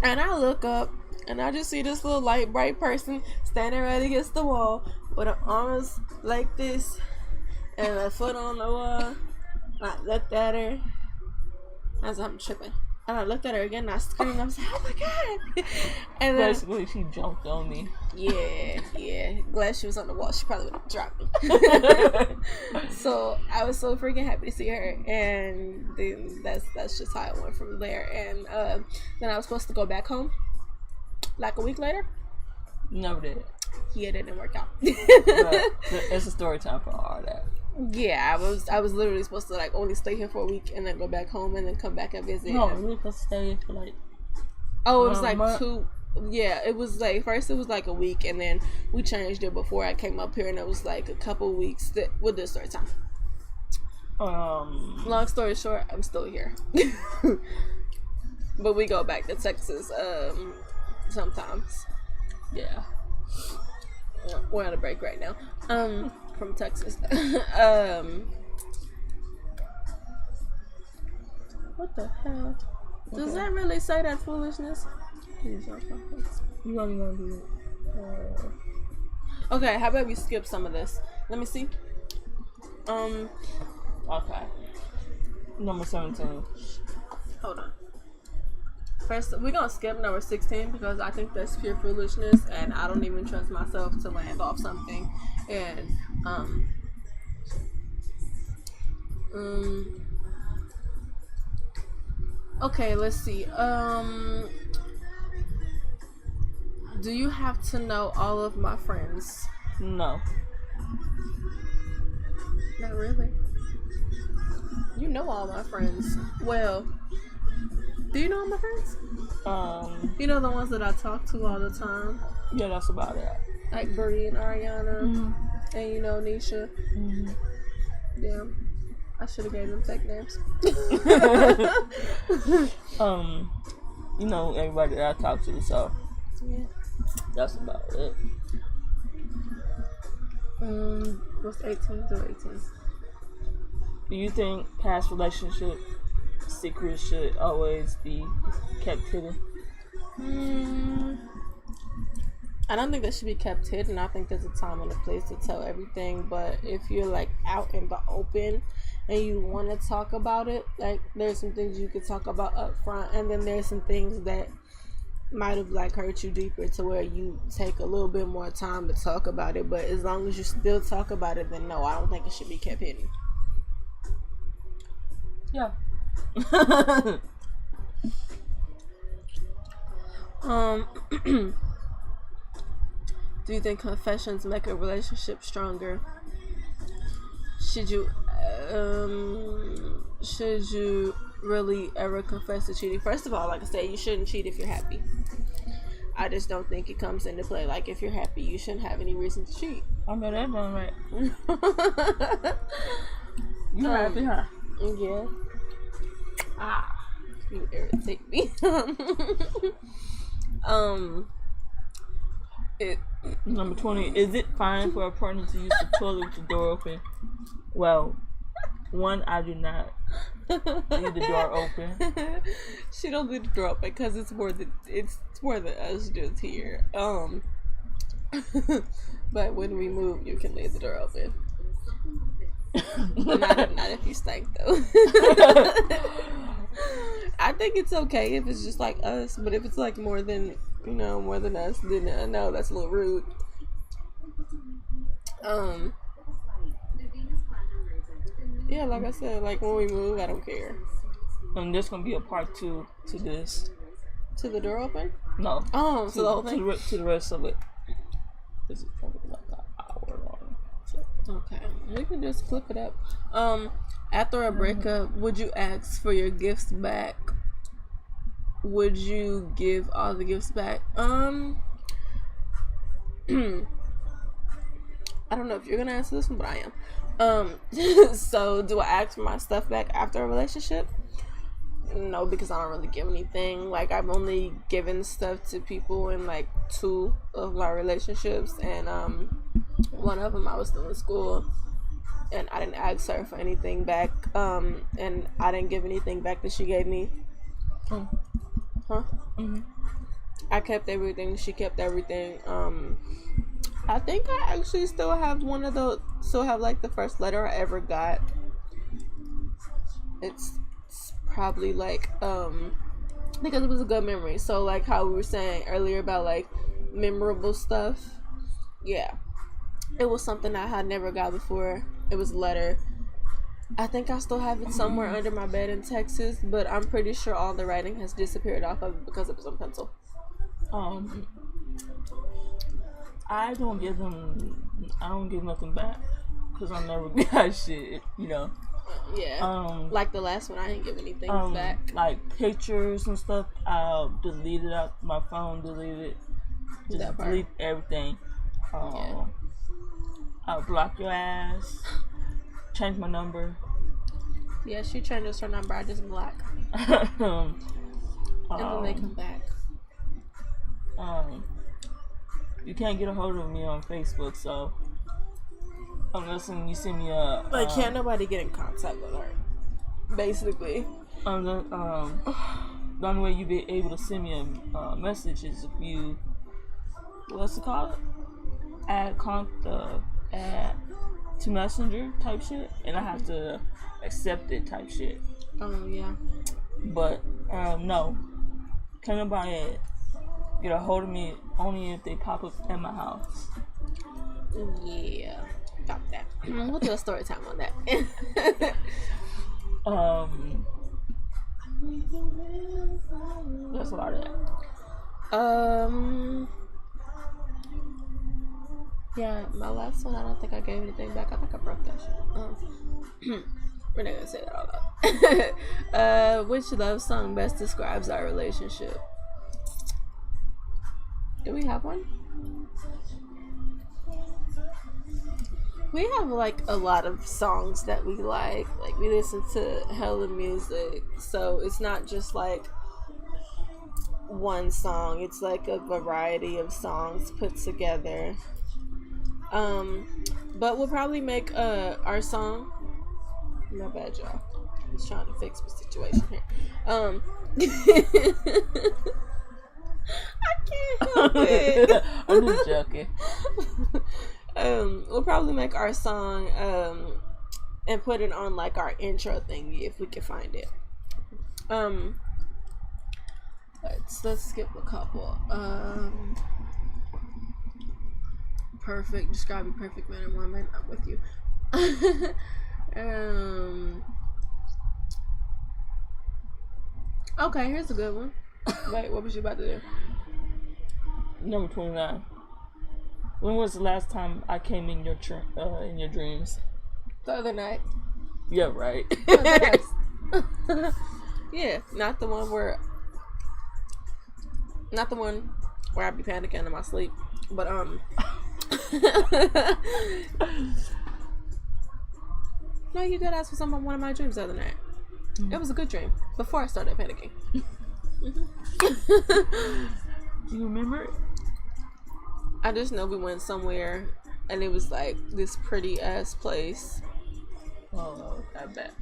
S2: and I look up and I just see this little light bright person standing right against the wall with her arms like this and a foot on the wall. I looked at her. I was like, I'm tripping. And I looked at her again and I screamed. I was like, oh my god. And then,
S1: basically, she jumped on me.
S2: Yeah. Glad she was on the wall. She probably would have dropped me. So I was so freaking happy to see her. And then that's just how it went from there. And then I was supposed to go back home like a week later.
S1: Never did.
S2: Yeah, it didn't work out.
S1: But it's a story time for all that.
S2: Yeah, I was literally supposed to like only stay here for a week and then go back home and then come back and visit.
S1: No, we were supposed to stay for like.
S2: Oh, it was like two. Yeah, it was like first it was like a week and then we changed it before I came up here and it was like a couple weeks. With this story time. Long story short, I'm still here, but we go back to Texas sometimes.
S1: Yeah,
S2: we're on a break right now. From Texas. What the hell? Does that really say that foolishness?
S1: Please don't talk about this. You only gonna do it.
S2: Okay, how about we skip some of this? Let me see.
S1: Okay. Number 17.
S2: Hold on. First, we're gonna skip number 16 because I think that's pure foolishness, and I don't even trust myself to land off something. And okay, let's see. Do you have to know all of my friends?
S1: No.
S2: Not really. You know all my friends. Well, do you know all my friends? You know the ones that I talk to all the time?
S1: Yeah, that's about it.
S2: Like Bree and Ariana, and you know Nisha. Yeah, I should have gave them fake names.
S1: You know everybody that I talk to, so
S2: yeah,
S1: that's about it.
S2: What's 18 through 18?
S1: Do you think past relationship secrets should always be kept hidden?
S2: I don't think that should be kept hidden. I think there's a time and a place to tell everything. But if you're like out in the open and you want to talk about it, like there's some things you could talk about up front, and then there's some things that might have like hurt you deeper to where you take a little bit more time to talk about it. But as long as you still talk about it, then no, I don't think it should be kept hidden.
S1: Yeah.
S2: Do you think confessions make a relationship stronger? Should you really ever confess to cheating? First of all, like I said, you shouldn't cheat if you're happy. I just don't think it comes into play. Like, if you're happy, you shouldn't have any reason to cheat.
S1: I know that done right. You happy, huh?
S2: Yeah. You irritate me.
S1: Number 20. Is it fine for a partner to use the toilet with the door open? Well, one, I do not leave the door open.
S2: She don't leave the door open because it's more than us just here. But when we move, you can leave the door open. not if you stank though. I think it's okay if it's just like us, but if it's like more than us, then no, that's a little rude. Yeah, like I said, like when we move, I don't care.
S1: And there's gonna be a part 2 to this.
S2: To the door open?
S1: No.
S2: Oh, to the whole thing?
S1: To the rest of it. This is probably like an hour long. So.
S2: Okay, we can just flip it up. After a breakup, would you ask for your gifts back? Would you give all the gifts back? I don't know if you're gonna answer this one, but I am. So do I ask for my stuff back after a relationship? No, because I don't really give anything. Like, I've only given stuff to people in like 2 of my relationships, and one of them I was still in school, and I didn't ask her for anything back. And I didn't give anything back that she gave me.
S1: Oh.
S2: Huh?
S1: Mm-hmm.
S2: I kept everything. She kept everything. I think I actually still have like the first letter I ever got. It's probably like because it was a good memory. So like how we were saying earlier about like memorable stuff. Yeah. It was something I had never got before. It was a letter. I think I still have it somewhere under my bed in Texas, but I'm pretty sure all the writing has disappeared off of it because it was on pencil.
S1: I don't give nothing back because I never got shit,
S2: Yeah. Like the last one, I didn't give anything back.
S1: Like pictures and stuff, I'll delete it out my phone, delete it. Just delete everything.
S2: Yeah.
S1: I'll block your ass. Change my number.
S2: Yeah, she changes her number. I just block. And then they come back.
S1: You can't get a hold of me on Facebook, so unless you send me a
S2: can't nobody get in contact with her. Basically.
S1: The only way you be able to send me a message is if you add to Messenger type shit, and I have to accept it type shit.
S2: Oh yeah.
S1: But no, can't nobody get a hold of me only if they pop up at my house.
S2: Yeah, got that. We'll do a story time on that.
S1: That's about it.
S2: Yeah, my last one, I don't think I gave anything back. I think I broke that shit. We're not gonna say that all out. Which love song best describes our relationship? Do we have one? We have like a lot of songs that we like. Like, we listen to hella music, so it's not just like one song. It's like a variety of songs put together. But we'll probably make our song. My bad, y'all. I was trying to fix the situation here. I can't help it.
S1: I'm just joking.
S2: We'll probably make our song and put it on like our intro thingy if we can find it. Let's skip a couple. Perfect. Describe a perfect man and woman. I'm with you. Okay, here's a good one. Wait, what was you about to do?
S1: Number 29. When was the last time I came in your dreams?
S2: The other night.
S1: Yeah, right.
S2: Yeah, not the one where I be panicking in my sleep, but no, you did ask for some of one of my dreams the other night. It was a good dream before I started panicking.
S1: Do you remember it?
S2: I just know we went somewhere and it was like this pretty ass place.
S1: Oh, I bet.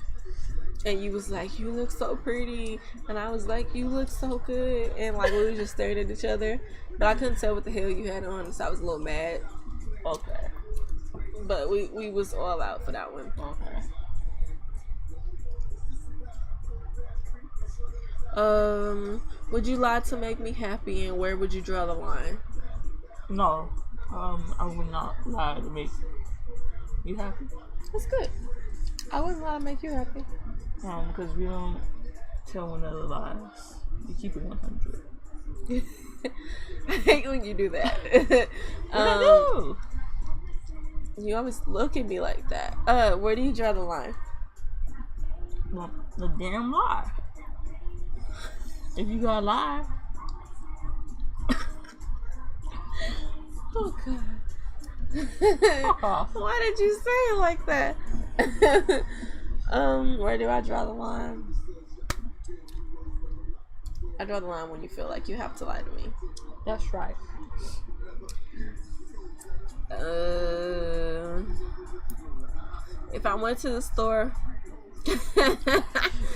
S2: And you was like, you look so pretty. And I was like, you look so good. And like we were just staring at each other. But I couldn't tell what the hell you had on, so I was a little mad.
S1: Okay.
S2: But we was all out for that one.
S1: Okay.
S2: Would you lie to make me happy, and where would you draw the line?
S1: No. I would not lie to make you happy.
S2: That's good. I wouldn't lie to make you happy.
S1: Because we don't tell one another lies. We keep it 100.
S2: I hate when you do that.
S1: What I do?
S2: You always look at me like that. Where do you draw the line?
S1: The damn lie. If you gotta lie.
S2: Oh God. Why did you say it like that? Where do I draw the line? I draw the line when you feel like you have to lie to me.
S1: That's right.
S2: If I went to the store.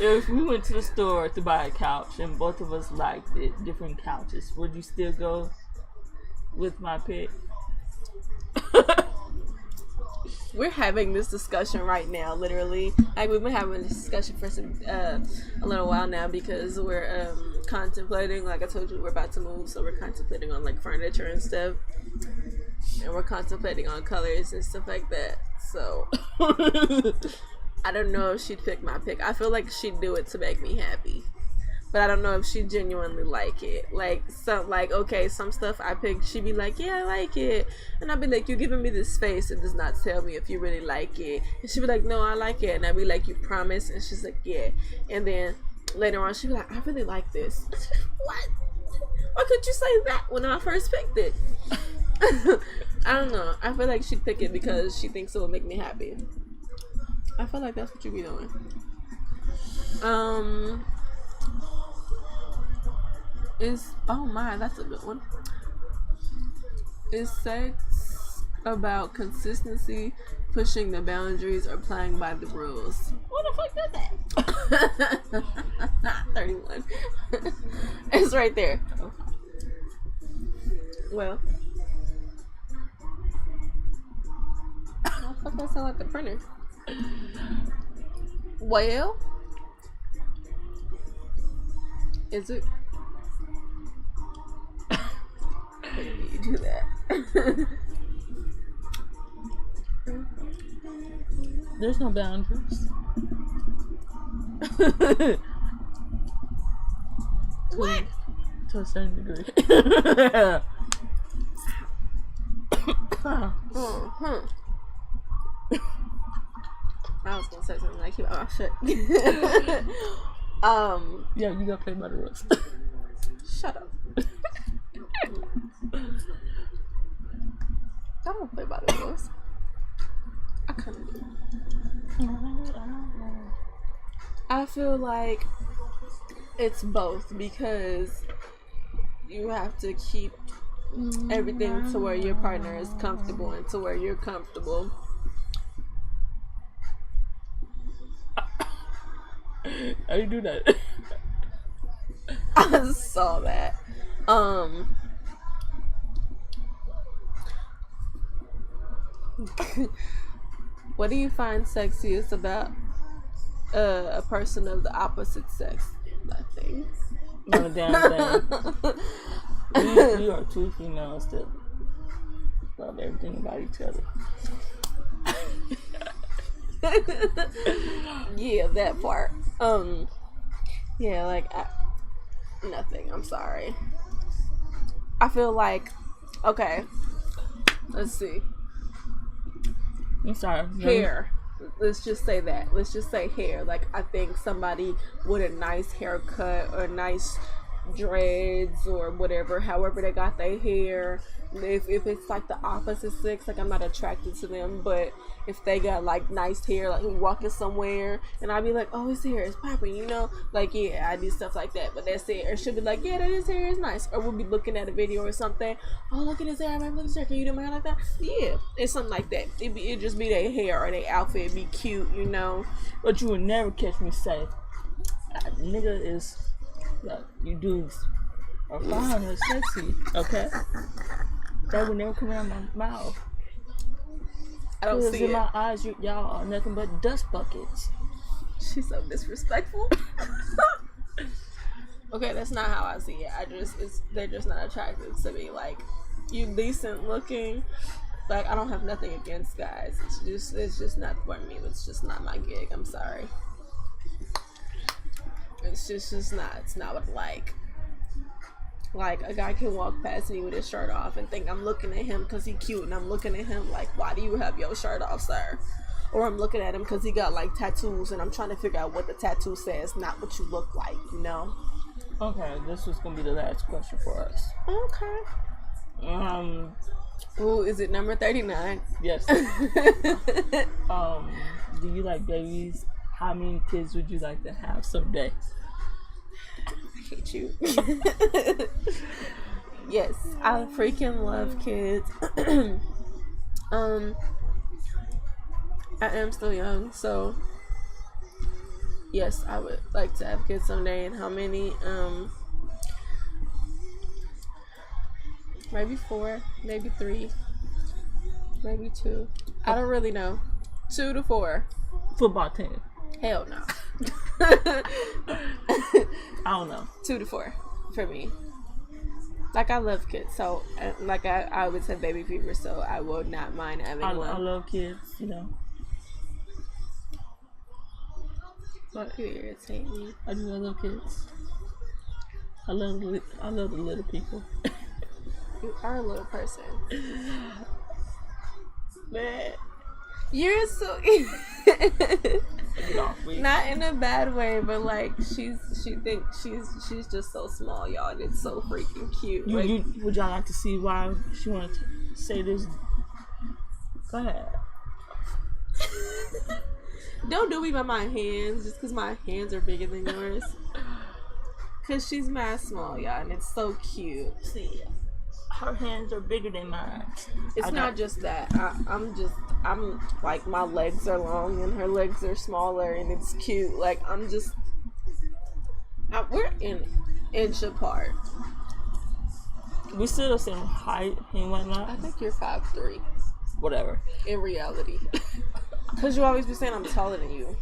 S1: If we went to the store to buy a couch and both of us liked it, different couches, would you still go with my pick?
S2: We're having this discussion right now, literally. Like, we've been having this discussion for a little while now because we're contemplating, like I told you, we're about to move, so we're contemplating on like furniture and stuff. And we're contemplating on colors and stuff like that. So I don't know if she'd pick my pick. I feel like she'd do it to make me happy. But I don't know if she genuinely like it. Like, some stuff I pick, she'd be like, yeah, I like it. And I'd be like, you're giving me this face. It does not tell me if you really like it. And she'd be like, no, I like it. And I'd be like, you promise? And she's like, yeah. And then later on, she'd be like, I really like this. What? Why could you say that when I first picked it? I don't know. I feel like she'd pick it because she thinks it will make me happy. I feel like that's what you be doing. Oh my, that's a good one. Is sex about consistency, pushing the boundaries, or playing by the rules?
S1: What the fuck is
S2: that? 31. It's right there. Well, how the fuck that sound like the printer? Well, is it? You do that.
S1: There's no boundaries.
S2: What?
S1: To a certain degree.
S2: I was gonna say something like, oh shit.
S1: Yeah, you gotta play by the rules.
S2: Shut up. I don't play by the rules. I couldn't do it. I feel like it's both because you have to keep everything to where your partner is comfortable and to where you're comfortable.
S1: How do you do that?
S2: I saw that. What do you find sexiest about a person of the opposite sex? Nothing.
S1: No damn thing. We are two females that love everything about each other.
S2: Yeah, that part. Yeah, like nothing. I'm sorry. I feel like, okay, Let's see.
S1: I'm sorry.
S2: Hair. Let's just say that. Let's just say hair. Like, I think somebody with a nice haircut or nice dreads or whatever, however they got their hair. If it's like the opposite sex, like I'm not attracted to them, but if they got like nice hair, like walking somewhere and I'd be like, oh, his hair is popping, you know, like, yeah, I do stuff like that. But that's it. Or she'll be like, yeah, that his hair is nice. Or we'll be looking at a video or something, oh, look at his hair, man, look at his hair, can you do my hair like that? Yeah, it's something like that. It'd just be their hair or their outfit. It'd be cute, you know.
S1: But you would never catch me say, nigga is like, you dudes are fine or sexy, okay? That would never come out of my mouth.
S2: I don't see
S1: in my eyes, y'all are nothing but dust buckets.
S2: She's so disrespectful. Okay, that's not how I see it. They're just not attractive to me. Like, you decent looking. Like, I don't have nothing against guys. It's just not for me. It's just not my gig. I'm sorry. It's just not. It's not what I like. Like, a guy can walk past me with his shirt off and think I'm looking at him because he's cute, and I'm looking at him like, why do you have your shirt off, sir? Or I'm looking at him because he got like tattoos and I'm trying to figure out what the tattoo says, not what you look like, you know?
S1: Okay, this was gonna be the last question for us.
S2: Okay. Ooh, is it number 39?
S1: Yes. Do you like babies? How many kids would you like to have someday?
S2: I hate you. Yes, I freaking love kids. I am still young, so yes, I would like to have kids someday. And how many? Maybe 4, maybe 3, maybe 2. I don't really know. 2 to 4.
S1: Football team.
S2: Hell no.
S1: I don't know. 2
S2: to 4 for me. Like, I love kids, so like I would say baby fever, so I would not mind having one.
S1: I love kids, you know. But
S2: you irritate me.
S1: I love kids. I love the little people.
S2: You are a little person.
S1: Man.
S2: You're so not in a bad way, but like she thinks she's just so small, y'all, and it's so freaking cute.
S1: Would y'all like to see why she wanted to say this? Go ahead.
S2: Don't do me by my hands, just because my hands are bigger than yours. Cause she's mad small, y'all, and it's so cute.
S1: See, her hands are bigger than mine.
S2: It's not just that. I'm like, my legs are long and her legs are smaller, and it's cute. Like, we're an inch apart.
S1: We still the same height and whatnot.
S2: I think you're 5'3".
S1: Whatever.
S2: In reality. Cause you always be saying I'm taller than you.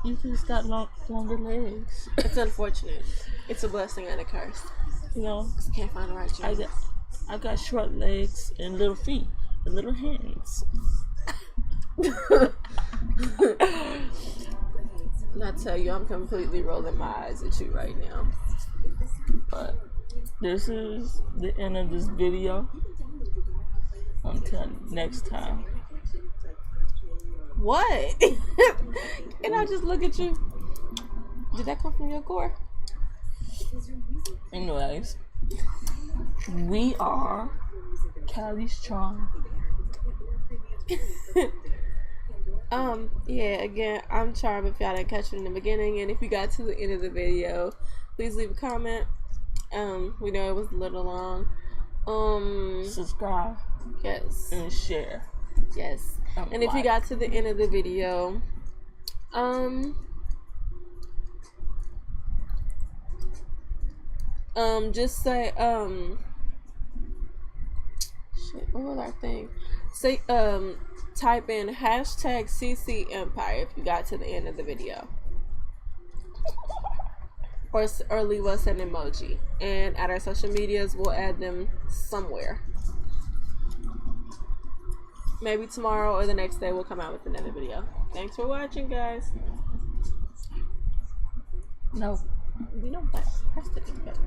S1: You just got longer legs.
S2: It's unfortunate. It's a blessing and a curse.
S1: You know,
S2: cause I can't find the right jeans.
S1: I got short legs and little feet and little hands.
S2: And I tell you, I'm completely rolling my eyes at you right now.
S1: But this is the end of this video. Until next time.
S2: What? And I just look at you. Did that come from your core?
S1: Anyways, we are Cali'sCharm.
S2: Yeah, again, I'm Charm if y'all didn't catch it in the beginning, and if you got to the end of the video, please leave a comment. We know it was a little long.
S1: Subscribe.
S2: Yes.
S1: And share.
S2: Yes. And if you got to the end of the video, just say, shit, what was our thing? Say, type in hashtag CC Empire if you got to the end of the video. Or leave us an emoji. And at our social medias, we'll add them somewhere. Maybe tomorrow or the next day we'll come out with another video. Thanks for watching, guys.
S1: No.
S2: You know what? Press the button.